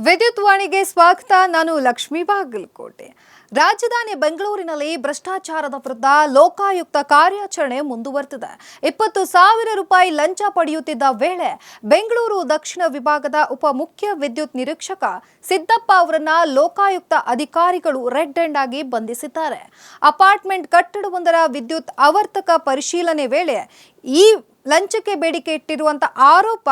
ವಿದ್ಯುತ್ ವಾಣಿಗೆ ಸ್ವಾಗತ. ನಾನು ಲಕ್ಷ್ಮೀ ಬಾಗಲಕೋಟೆ. ರಾಜಧಾನಿ ಬೆಂಗಳೂರಿನಲ್ಲಿ ಭ್ರಷ್ಟಾಚಾರದ ವಿರುದ್ಧ ಲೋಕಾಯುಕ್ತ ಕಾರ್ಯಾಚರಣೆ ಮುಂದುವರೆದಿದೆ. 20,000 ರೂಪಾಯಿ ಲಂಚ ಪಡೆಯುತ್ತಿದ್ದ ವೇಳೆ ಬೆಂಗಳೂರು ದಕ್ಷಿಣ ವಿಭಾಗದ ಉಪ ಮುಖ್ಯ ವಿದ್ಯುತ್ ನಿರೀಕ್ಷಕ ಸಿದ್ದಪ್ಪ ಅವರನ್ನ ಲೋಕಾಯುಕ್ತ ಅಧಿಕಾರಿಗಳು ರೆಡ್ ಹ್ಯಾಂಡ್ ಆಗಿ ಬಂಧಿಸಿದ್ದಾರೆ. ಅಪಾರ್ಟ್ಮೆಂಟ್ ಕಟ್ಟಡವೊಂದರ ವಿದ್ಯುತ್ ಆವರ್ತಕ ಪರಿಶೀಲನೆ ವೇಳೆ ಈ ಲಂಚಕ್ಕೆ ಬೇಡಿಕೆ ಇಟ್ಟಿರುವಂತಹ ಆರೋಪ.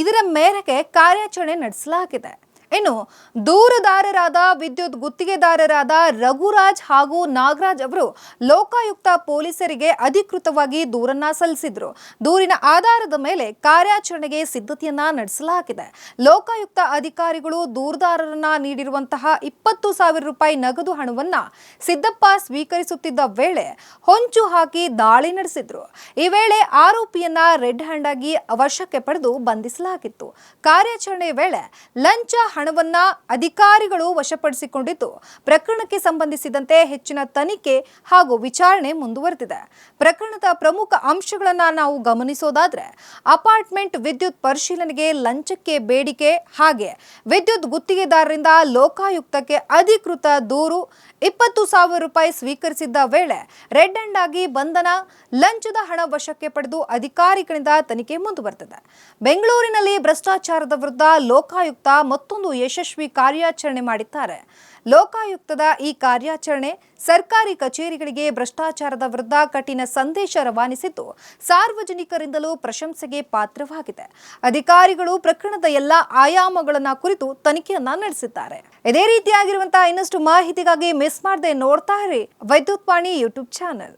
ಇದರ ಮೇರೆಗೆ ಕಾರ್ಯಾಚರಣೆ ನಡೆಸಲಾಗಿದೆ. ಇನ್ನು ದೂರುದಾರರಾದ ವಿದ್ಯುತ್ ಗುತ್ತಿಗೆದಾರರಾದ ರಘುರಾಜ್ ಹಾಗೂ ನಾಗರಾಜ್ ಅವರು ಲೋಕಾಯುಕ್ತ ಪೊಲೀಸರಿಗೆ ಅಧಿಕೃತವಾಗಿ ದೂರನ್ನ ಸಲ್ಲಿಸಿದ್ರು. ದೂರಿನ ಆಧಾರದ ಮೇಲೆ ಕಾರ್ಯಾಚರಣೆಗೆ ಸಿದ್ಧತೆಯನ್ನ ನಡೆಸಲಾಗಿದೆ. ಲೋಕಾಯುಕ್ತ ಅಧಿಕಾರಿಗಳು ದೂರುದಾರರನ್ನ ನೀಡಿರುವಂತಹ 20,000 ರೂಪಾಯಿ ನಗದು ಹಣವನ್ನ ಸಿದ್ದಪ್ಪ ಸ್ವೀಕರಿಸುತ್ತಿದ್ದ ವೇಳೆ ಹೊಂಚು ಹಾಕಿ ದಾಳಿ ನಡೆಸಿದ್ರು. ಈ ವೇಳೆ ಆರೋಪಿಯನ್ನ ರೆಡ್ ಹ್ಯಾಂಡ್ ಆಗಿ ವಶಕ್ಕೆ ಪಡೆದು ಬಂಧಿಸಲಾಗಿತ್ತು. ಕಾರ್ಯಾಚರಣೆ ವೇಳೆ ಲಂಚ ಹಣವನ್ನ ಅಧಿಕಾರಿಗಳು ವಶಪಡಿಸಿಕೊಂಡಿದ್ದು, ಪ್ರಕರಣಕ್ಕೆ ಸಂಬಂಧಿಸಿದಂತೆ ಹೆಚ್ಚಿನ ತನಿಖೆ ಹಾಗೂ ವಿಚಾರಣೆ ಮುಂದುವರೆದಿದೆ. ಪ್ರಕರಣದ ಪ್ರಮುಖ ಅಂಶಗಳನ್ನ ನಾವು ಗಮನಿಸೋದಾದ್ರೆ, ಅಪಾರ್ಟ್ಮೆಂಟ್ ವಿದ್ಯುತ್ ಪರಿಶೀಲನೆಗೆ ಲಂಚಕ್ಕೆ ಬೇಡಿಕೆ, ಹಾಗೆ ವಿದ್ಯುತ್ ಗುತ್ತಿಗೆದಾರರಿಂದ ಲೋಕಾಯುಕ್ತಕ್ಕೆ ಅಧಿಕೃತ ದೂರು, 20,000 ರೂಪಾಯಿ ಸ್ವೀಕರಿಸಿದ್ದ ವೇಳೆ ರೆಡ್ ಹ್ಯಾಂಡ್ ಆಗಿ ಬಂಧನ, ಲಂಚದ ಹಣ ವಶಕ್ಕೆ ಪಡೆದು ಅಧಿಕಾರಿಗಳಿಂದ ತನಿಖೆ ಮುಂದುವರೆದಿದೆ. ಬೆಂಗಳೂರಿನಲ್ಲಿ ಭ್ರಷ್ಟಾಚಾರದ ವಿರುದ್ಧ ಲೋಕಾಯುಕ್ತ ಮತ್ತೊಂದು ಯಶಸ್ವಿ ಕಾರ್ಯಾಚರಣೆ ಮಾಡಿದ್ದಾರೆ. ಲೋಕಾಯುಕ್ತದ ಈ ಕಾರ್ಯಾಚರಣೆ ಸರ್ಕಾರಿ ಕಚೇರಿಗಳಿಗೆ ಭ್ರಷ್ಟಾಚಾರದ ವಿರುದ್ಧ ಕಠಿಣ ಸಂದೇಶ ರವಾನಿಸಿದ್ದು, ಸಾರ್ವಜನಿಕರಿಂದಲೂ ಪ್ರಶಂಸೆಗೆ ಪಾತ್ರವಾಗಿದೆ. ಅಧಿಕಾರಿಗಳು ಪ್ರಕರಣದ ಎಲ್ಲಾ ಆಯಾಮಗಳನ್ನ ಕುರಿತು ತನಿಖೆಯನ್ನ ನಡೆಸಿದ್ದಾರೆ. ಇದೇ ರೀತಿಯಾಗಿರುವಂತಹ ಇನ್ನಷ್ಟು ಮಾಹಿತಿಗಾಗಿ ಮಿಸ್ ಮಾಡದೆ ನೋಡ್ತಾ ಇರಿ ವಿದ್ಯುತ್ ವಾಣಿ ಯೂಟ್ಯೂಬ್ ಚಾನೆಲ್.